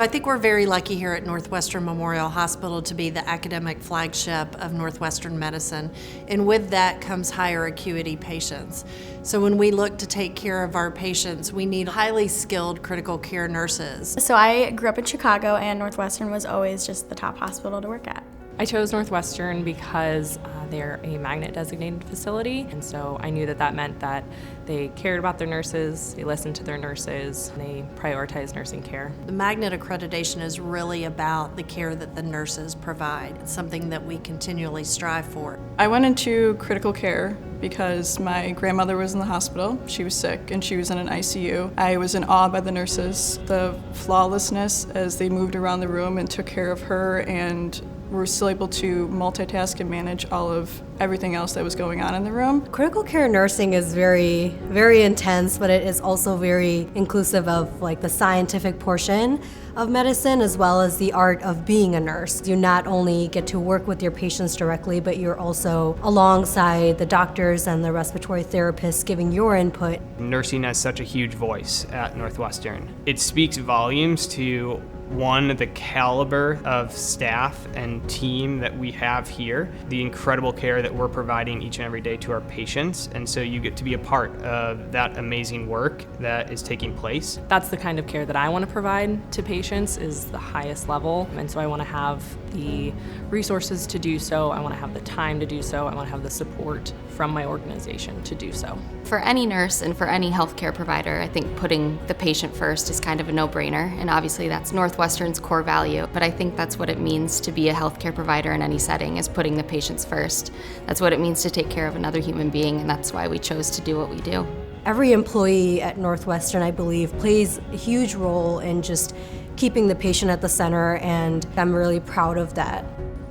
I think we're very lucky here at Northwestern Memorial Hospital to be the academic flagship of Northwestern Medicine, and with that comes higher acuity patients. So when we look to take care of our patients, we need highly skilled critical care nurses. So I grew up in Chicago, and Northwestern was always just the top hospital to work at. I chose Northwestern because they're a magnet designated facility, and so I knew that that meant that they cared about their nurses, they listened to their nurses, and they prioritized nursing care. The magnet accreditation is really about the care that the nurses provide. It's something that we continually strive for. I went into critical care because my grandmother was in the hospital. She was sick and she was in an ICU. I was in awe by the nurses, the flawlessness as they moved around the room and took care of her, and were still able to multitask and manage all of everything else that was going on in the room. Critical care nursing is very, very intense, but it is also very inclusive of the scientific portion of medicine as well as the art of being a nurse. You not only get to work with your patients directly, but you're also alongside the doctors and the respiratory therapists giving your input. Nursing has such a huge voice at Northwestern. It speaks volumes to one, the caliber of staff and team that we have here, the incredible care that we're providing each and every day to our patients, and so you get to be a part of that amazing work that is taking place. That's the kind of care that I want to provide to patients, is the highest level, and so I want to have the resources to do so, I want to have the time to do so, I want to have the support from my organization to do so. For any nurse and for any healthcare provider, I think putting the patient first is kind of a no-brainer, and obviously that's Northwestern's core value, but I think that's what it means to be a healthcare provider in any setting, is putting the patients first. That's what it means to take care of another human being, and that's why we chose to do what we do. Every employee at Northwestern, I believe, plays a huge role in just keeping the patient at the center, and I'm really proud of that.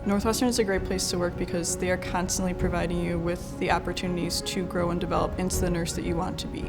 Northwestern is a great place to work because they are constantly providing you with the opportunities to grow and develop into the nurse that you want to be.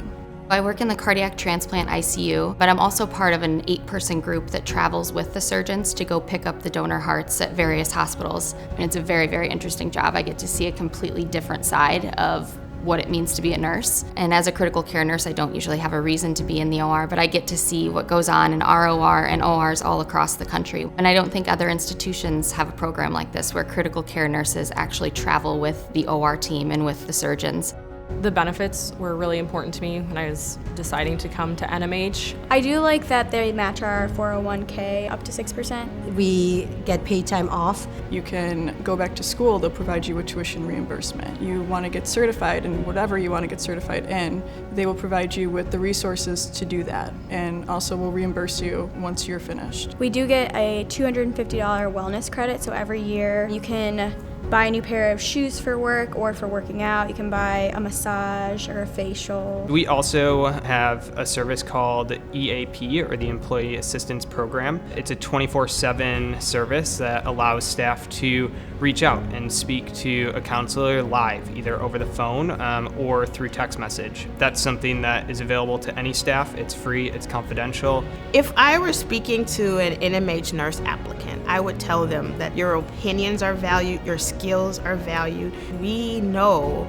I work in the cardiac transplant ICU, but I'm also part of an 8-person group that travels with the surgeons to go pick up the donor hearts at various hospitals. And it's a very, very interesting job. I get to see a completely different side of what it means to be a nurse. And as a critical care nurse, I don't usually have a reason to be in the OR, but I get to see what goes on in our OR and ORs all across the country. And I don't think other institutions have a program like this where critical care nurses actually travel with the OR team and with the surgeons. The benefits were really important to me when I was deciding to come to NMH. I do like that they match our 401k up to 6%. We get paid time off. You can go back to school, they'll provide you with tuition reimbursement. You want to get certified in whatever you want to get certified in, they will provide you with the resources to do that, and also will reimburse you once you're finished. We do get a $250 wellness credit, so every year you can buy a new pair of shoes for work or for working out. You can buy a massage or a facial. We also have a service called EAP, or the Employee Assistance Program. It's a 24/7 service that allows staff to reach out and speak to a counselor live, either over the phone or through text message. That's something that is available to any staff. It's free, it's confidential. If I were speaking to an NMH nurse applicant, I would tell them that your opinions are valued, your skills are valued. We know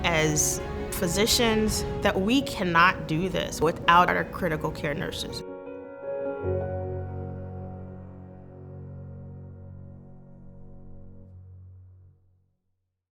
as physicians that we cannot do this without our critical care nurses.